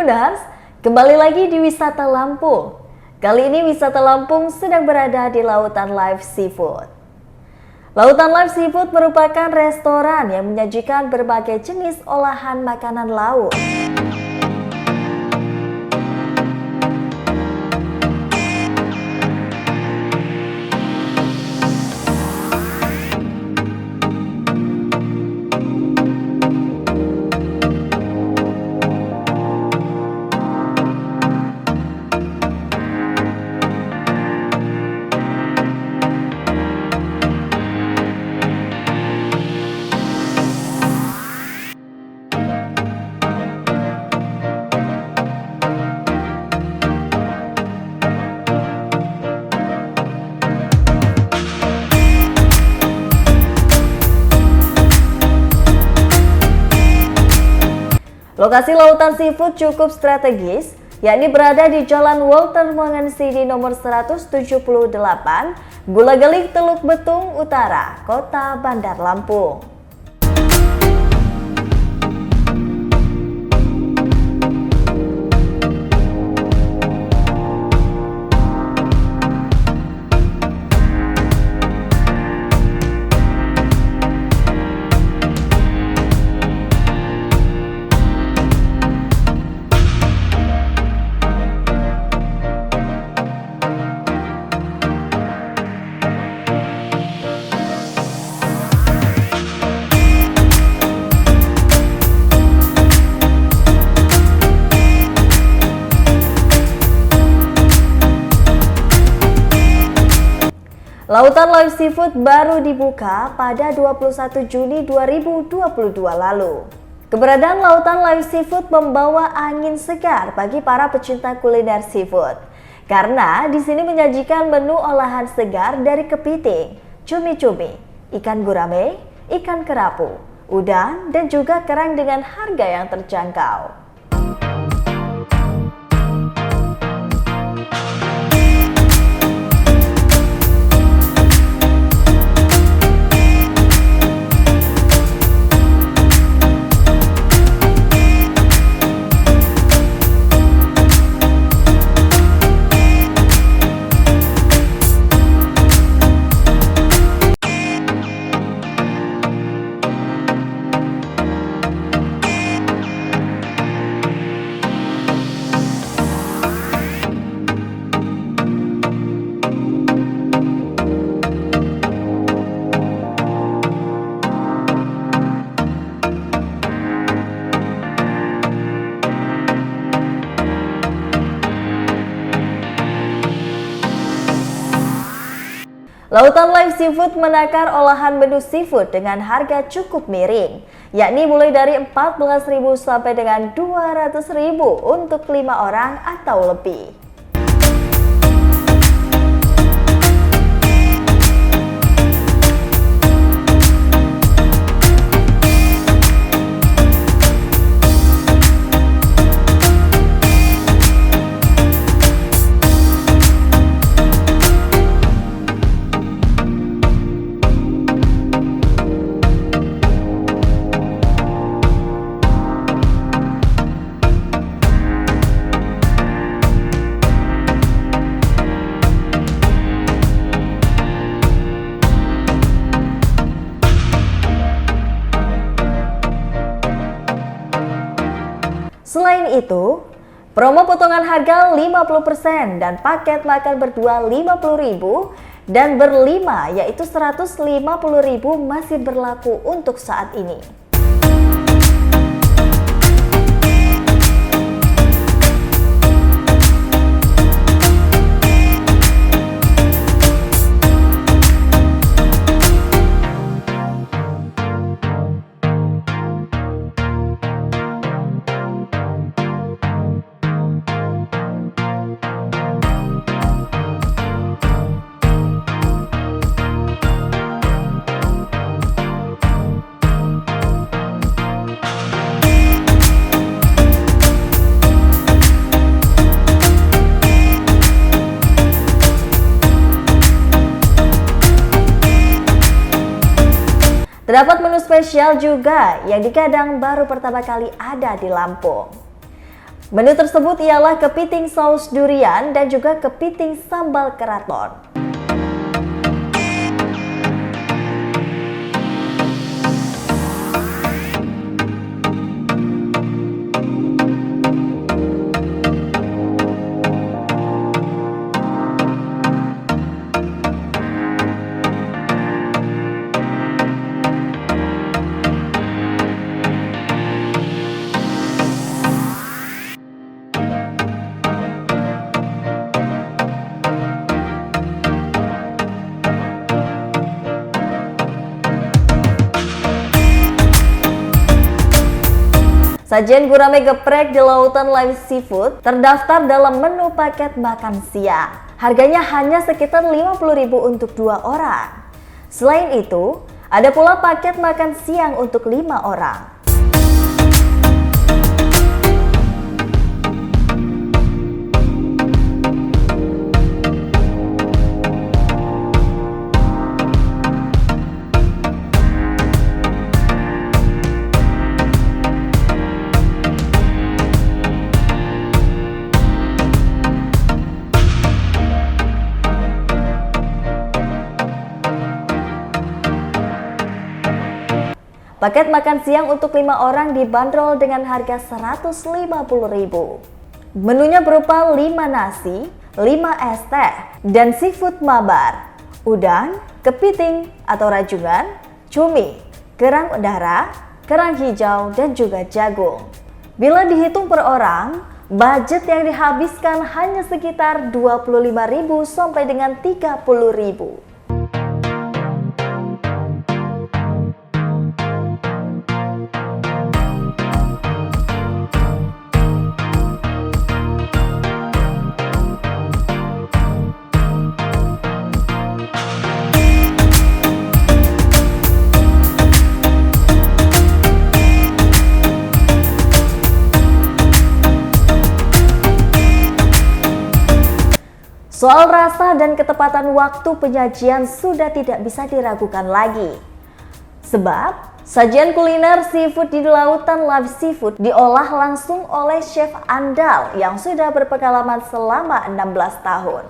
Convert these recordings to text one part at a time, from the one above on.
Tribuners, kembali lagi di Wisata Lampung. Kali ini Wisata Lampung sedang berada di Lautan Live Seafood. Lautan Live Seafood merupakan restoran yang menyajikan berbagai jenis olahan makanan laut. Lokasi Lautan Seafood cukup strategis, yakni berada di Jalan Walter Mongensi nomor 178, Gula-Geling, Teluk Betung Utara, Kota Bandar Lampung. Lautan Live Seafood baru dibuka pada 21 Juni 2022 lalu. Keberadaan Lautan Live Seafood membawa angin segar bagi para pecinta kuliner seafood. Karena di sini menyajikan menu olahan segar dari kepiting, cumi-cumi, ikan gurame, ikan kerapu, udang, dan juga kerang dengan harga yang terjangkau. Lautan Live Seafood menakar olahan menu seafood dengan harga cukup miring, yakni mulai dari 14.000 sampai dengan 200.000 untuk 5 orang atau lebih. Selain itu, promo potongan harga 50% dan paket makan berdua 50.000 dan berlima yaitu 150.000 masih berlaku untuk saat ini. Terdapat menu spesial juga yang digadang baru pertama kali ada di Lampung. Menu tersebut ialah kepiting saus durian dan juga kepiting sambal keraton. Sajian gurame geprek di Lautan Live Seafood terdaftar dalam menu paket makan siang. Harganya hanya sekitar 50.000 untuk 2 orang. Selain itu, ada pula paket makan siang untuk 5 orang. Paket makan siang untuk 5 orang dibanderol dengan harga Rp150.000. Menunya berupa 5 nasi, 5 es teh, dan seafood mabar, udang, kepiting atau rajungan, cumi, kerang darah, kerang hijau, dan juga jagung. Bila dihitung per orang, budget yang dihabiskan hanya sekitar Rp25.000 sampai dengan Rp30.000. Soal rasa dan ketepatan waktu penyajian sudah tidak bisa diragukan lagi. Sebab, sajian kuliner seafood di Lautan Live Seafood diolah langsung oleh chef andal yang sudah berpengalaman selama 16 tahun.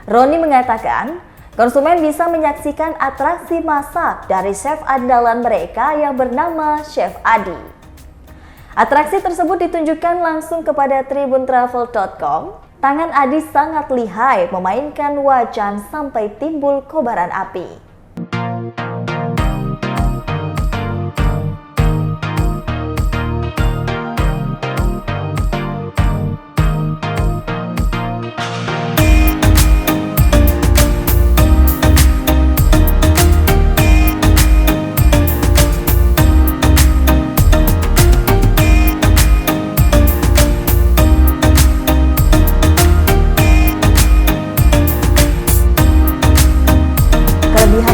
Roni mengatakan, konsumen bisa menyaksikan atraksi masak dari chef andalan mereka yang bernama Chef Adi. Atraksi tersebut ditunjukkan langsung kepada tribuntravel.com. Tangan Adi sangat lihai memainkan wajan sampai timbul kobaran api.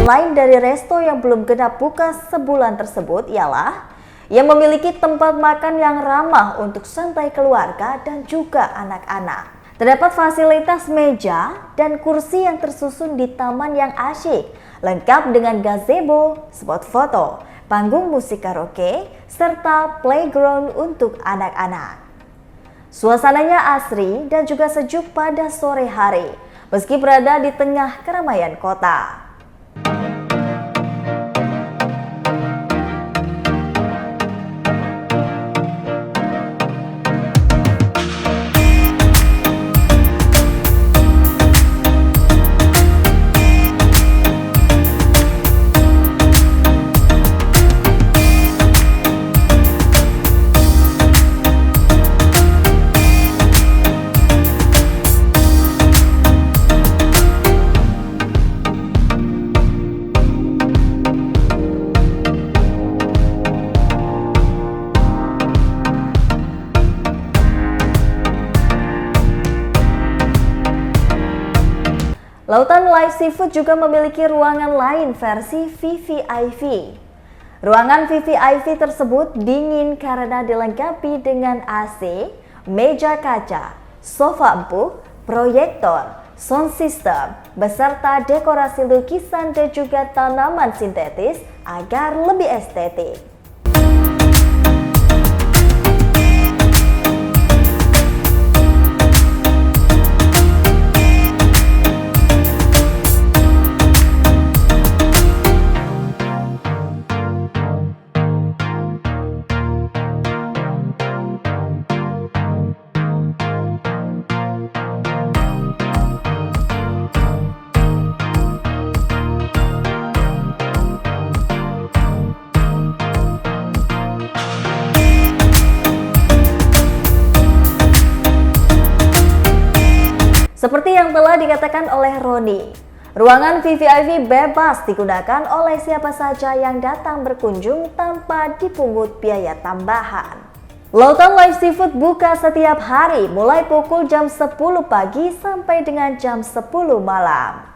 Lain dari resto yang belum genap buka sebulan tersebut ialah yang memiliki tempat makan yang ramah untuk santai keluarga dan juga anak-anak. Terdapat fasilitas meja dan kursi yang tersusun di taman yang asyik, lengkap dengan gazebo, spot foto, panggung musik karaoke, serta playground untuk anak-anak. Suasananya asri dan juga sejuk pada sore hari, meski berada di tengah keramaian kota. Lautan Live Seafood juga memiliki ruangan lain versi VVIP. Ruangan VVIP tersebut dingin karena dilengkapi dengan AC, meja kaca, sofa empuk, proyektor, sound system, beserta dekorasi lukisan dan juga tanaman sintetis agar lebih estetik. Seperti yang telah dikatakan oleh Roni, ruangan VVIP bebas digunakan oleh siapa saja yang datang berkunjung tanpa dipungut biaya tambahan. Lautan Live Seafood buka setiap hari mulai pukul jam 10 pagi sampai dengan jam 10 malam.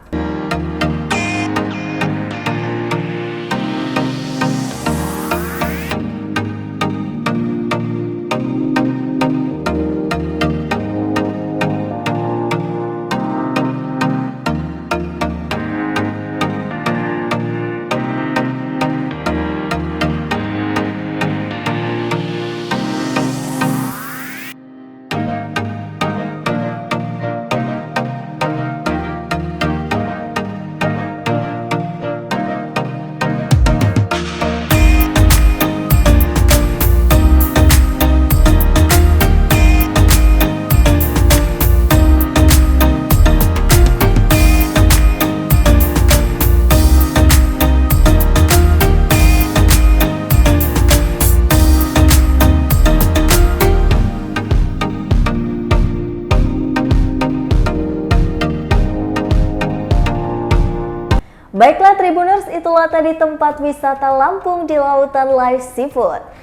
Baiklah Tribuners, itulah tadi tempat wisata Lampung di Lautan Live Seafood.